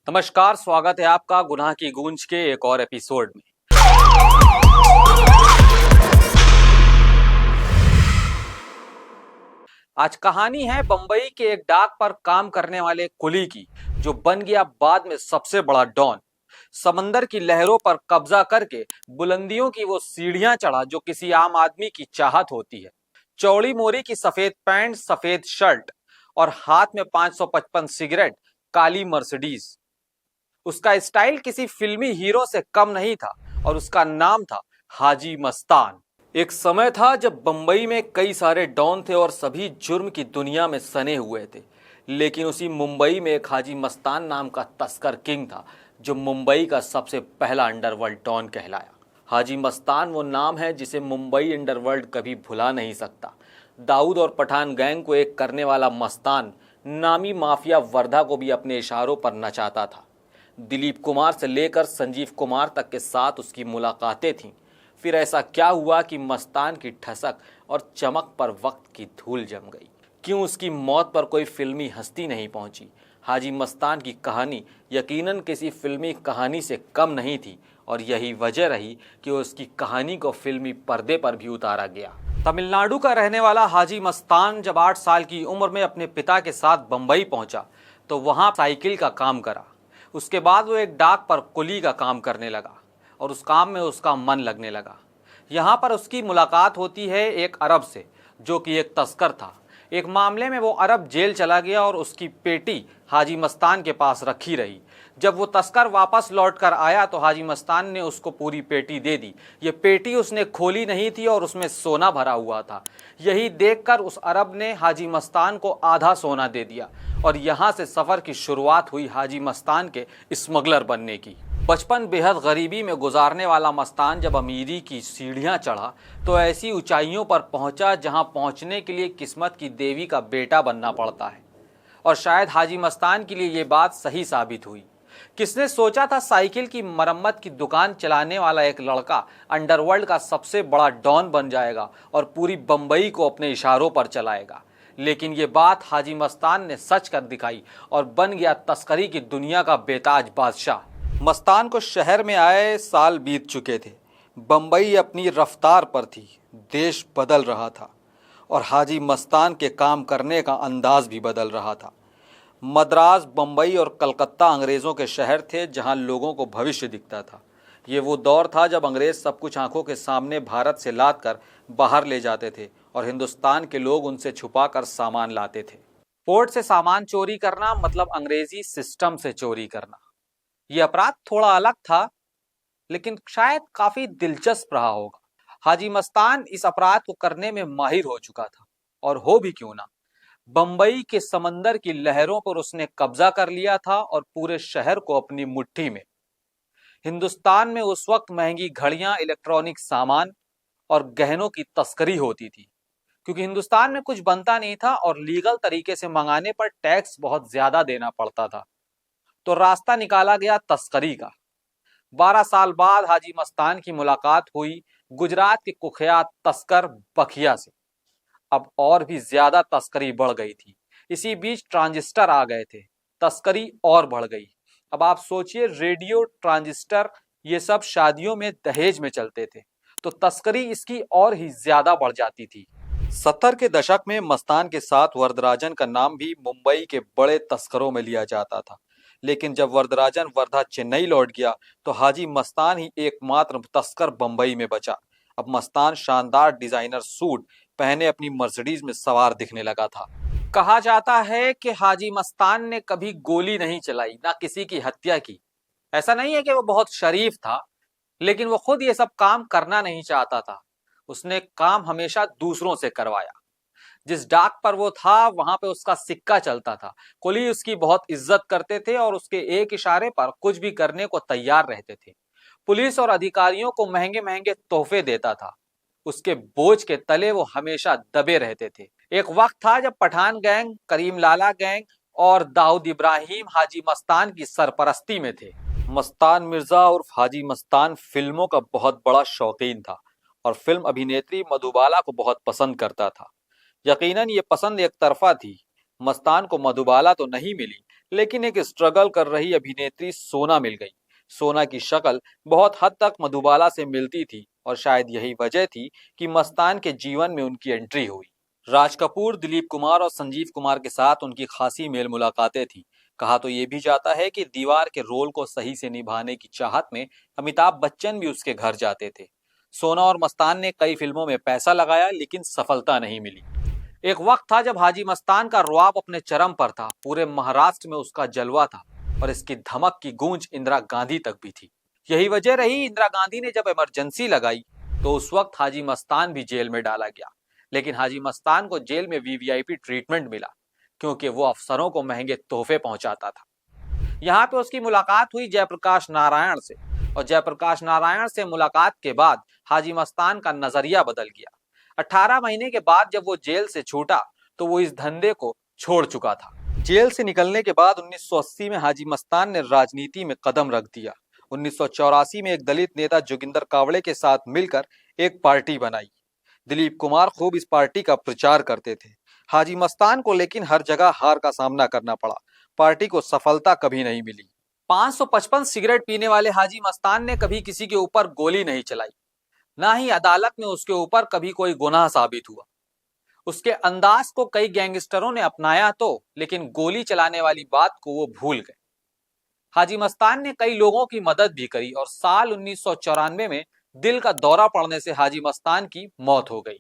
नमस्कार, स्वागत है आपका गुनाह की गूंज के एक और एपिसोड में। आज कहानी है बंबई के एक डाक पर काम करने वाले कुली की, जो बन गया बाद में सबसे बड़ा डॉन। समंदर की लहरों पर कब्जा करके बुलंदियों की वो सीढ़ियां चढ़ा जो किसी आम आदमी की चाहत होती है। चौड़ी मोरी की सफेद पैंट, सफेद शर्ट और हाथ में 555 सिगरेट, काली मर्सिडीज। उसका स्टाइल किसी फिल्मी हीरो से कम नहीं था और उसका नाम था हाजी मस्तान। एक समय था जब बंबई में कई सारे डॉन थे और सभी जुर्म की दुनिया में सने हुए थे, लेकिन उसी मुंबई में एक हाजी मस्तान नाम का तस्कर किंग था जो मुंबई का सबसे पहला अंडरवर्ल्ड डॉन कहलाया। हाजी मस्तान वो नाम है जिसे मुंबई अंडरवर्ल्ड कभी भुला नहीं सकता। दाऊद और पठान गैंग को एक करने वाला मस्तान नामी माफिया वर्धा को भी अपने इशारों पर नचाता था। दिलीप कुमार से लेकर संजीव कुमार तक के साथ उसकी मुलाकातें थीं। फिर ऐसा क्या हुआ कि मस्तान की ठसक और चमक पर वक्त की धूल जम गई? क्यों उसकी मौत पर कोई फिल्मी हस्ती नहीं पहुंची? हाजी मस्तान की कहानी यकीनन किसी फिल्मी कहानी से कम नहीं थी और यही वजह रही कि उसकी कहानी को फिल्मी पर्दे पर भी उतारा गया। तमिलनाडु का रहने वाला हाजी मस्तान जब 8 साल की उम्र में अपने पिता के साथ बंबई पहुंचा तो वहां साइकिल का काम करा। उसके बाद वो एक डाक पर कुली का काम करने लगा और उस काम में उसका मन लगने लगा। यहाँ पर उसकी मुलाकात होती है एक अरब से, जो कि एक तस्कर था। एक मामले में वो अरब जेल चला गया और उसकी पेटी हाजी मस्तान के पास रखी रही। जब वो तस्कर वापस लौट कर आया तो हाजी मस्तान ने उसको पूरी पेटी दे दी। ये पेटी उसने खोली नहीं थी और उसमें सोना भरा हुआ था। यही देखकर उस अरब ने हाजी मस्तान को आधा सोना दे दिया और यहाँ से सफ़र की शुरुआत हुई हाजी मस्तान के स्मगलर बनने की। बचपन बेहद गरीबी में गुजारने वाला मस्तान जब अमीरी की सीढ़ियां चढ़ा तो ऐसी ऊंचाइयों पर पहुंचा जहां पहुंचने के लिए किस्मत की देवी का बेटा बनना पड़ता है। और शायद हाजी मस्तान के लिए ये बात सही साबित हुई। किसने सोचा था साइकिल की मरम्मत की दुकान चलाने वाला एक लड़का अंडरवर्ल्ड का सबसे बड़ा डॉन बन जाएगा और पूरी बंबई को अपने इशारों पर चलाएगा। लेकिन ये बात हाजी मस्तान ने सच कर दिखाई और बन गया तस्करी की दुनिया का बेताज बादशाह। मस्तान को शहर में आए साल बीत चुके थे। बंबई अपनी रफ्तार पर थी, देश बदल रहा था और हाजी मस्तान के काम करने का अंदाज भी बदल रहा था। मद्रास, बंबई और कलकत्ता अंग्रेज़ों के शहर थे जहां लोगों को भविष्य दिखता था। ये वो दौर था जब अंग्रेज सब कुछ आंखों के सामने भारत से लाद कर बाहर ले जाते थे और हिंदुस्तान के लोग उनसे छुपा कर सामान लाते थे। पोर्ट से सामान चोरी करना मतलब अंग्रेजी सिस्टम से चोरी करना। ये अपराध थोड़ा अलग था, लेकिन शायद काफी दिलचस्प रहा होगा। हाजी मस्तान इस अपराध को करने में माहिर हो चुका था, और हो भी क्यों ना। बंबई के समंदर की लहरों पर उसने कब्जा कर लिया था और पूरे शहर को अपनी मुट्ठी में। हिंदुस्तान में उस वक्त महंगी घड़ियां, इलेक्ट्रॉनिक सामान और गहनों की तस्करी होती थी, क्योंकि हिंदुस्तान में कुछ बनता नहीं था और लीगल तरीके से मंगाने पर टैक्स बहुत ज्यादा देना पड़ता था। तो रास्ता निकाला गया तस्करी का। 12 साल बाद हाजी मस्तान की मुलाकात हुई गुजरात के कुख्यात तस्कर बखिया से। अब और भी ज्यादा तस्करी बढ़ गई थी। इसी बीच ट्रांजिस्टर आ गए थे, तस्करी और बढ़ गई। अब आप सोचिए, रेडियो, ट्रांजिस्टर, ये सब शादियों में दहेज में चलते थे, तो तस्करी इसकी और ही ज्यादा बढ़ जाती थी। 70 के दशक में मस्तान के साथ वरदराजन का नाम भी मुंबई के बड़े तस्करों में लिया जाता था। लेकिन जब वरदराजन वर्धा चेन्नई लौट गया तो हाजी मस्तान ही एकमात्र तस्कर बंबई में बचा। अब मस्तान शानदार डिजाइनर सूट पहने अपनी मर्सिडीज में सवार दिखने लगा था। कहा जाता है कि हाजी मस्तान ने कभी गोली नहीं चलाई, ना किसी की हत्या की। ऐसा नहीं है कि वो बहुत शरीफ था, लेकिन वो खुद ये सब काम करना नहीं चाहता था। उसने काम हमेशा दूसरों से करवाया। जिस डाक पर वो था वहां पे उसका सिक्का चलता था। कुली उसकी बहुत इज्जत करते थे और उसके एक इशारे पर कुछ भी करने को तैयार रहते थे। पुलिस और अधिकारियों को महंगे महंगे तोहफे देता था। उसके बोझ के तले वो हमेशा दबे रहते थे। एक वक्त था जब पठान गैंग, करीम लाला गैंग और दाऊद इब्राहिम हाजी मस्तान की सरपरस्ती में थे। मस्तान मिर्जा उर्फ हाजी मस्तान फिल्मों का बहुत बड़ा शौकीन था और फिल्म अभिनेत्री मधुबाला को बहुत पसंद करता था। यकीनन ये पसंद एक तरफा थी। मस्तान को मधुबाला तो नहीं मिली, लेकिन एक स्ट्रगल कर रही अभिनेत्री सोना मिल गई। सोना की शक्ल बहुत हद तक मधुबाला से मिलती थी और शायद यही वजह थी कि मस्तान के जीवन में उनकी एंट्री हुई। राज कपूर, दिलीप कुमार और संजीव कुमार के साथ उनकी खासी मेल मुलाकातें थी। कहा तो ये भी जाता है कि दीवार के रोल को सही से निभाने की चाहत में अमिताभ बच्चन भी उसके घर जाते थे। सोना और मस्तान ने कई फिल्मों में पैसा लगाया लेकिन सफलता नहीं मिली। एक वक्त था जब हाजी मस्तान का रुआब अपने चरम पर था, पूरे महाराष्ट्र में उसका जलवा था और इसकी धमक की गूंज इंदिरा गांधी तक भी थी। यही वजह रही, इंदिरा गांधी ने जब इमरजेंसी लगाई तो उस वक्त हाजी मस्तान भी जेल में डाला गया। लेकिन हाजी मस्तान को जेल में वीवीआईपी ट्रीटमेंट मिला क्योंकि वो अफसरों को महंगे तोहफे पहुंचाता था। यहाँ पे उसकी मुलाकात हुई जयप्रकाश नारायण से और जयप्रकाश नारायण से मुलाकात के बाद हाजी मस्तान का नजरिया बदल गया। 18 महीने के बाद जब वो जेल से छूटा तो वो इस धंधे को छोड़ चुका था। जेल से निकलने के बाद 1980 में हाजी मस्तान ने राजनीति में कदम रख दिया। 1984 में एक दलित नेता जोगिंदर कावड़े के साथ मिलकर एक पार्टी बनाई। दिलीप कुमार खूब इस पार्टी का प्रचार करते थे। हाजी मस्तान को लेकिन हर जगह हार का सामना करना पड़ा। पार्टी को सफलता कभी नहीं मिली। 555 सिगरेट पीने वाले हाजी मस्तान ने कभी किसी के ऊपर गोली नहीं चलाई, ना ही अदालत में उसके ऊपर कभी कोई गुनाह साबित हुआ। उसके अंदाज को कई गैंगस्टरों ने अपनाया तो, लेकिन गोली चलाने वाली बात को वो भूल गए। हाजी मस्तान ने कई लोगों की मदद भी करी और साल 1994 में दिल का दौरा पड़ने से हाजी मस्तान की मौत हो गई।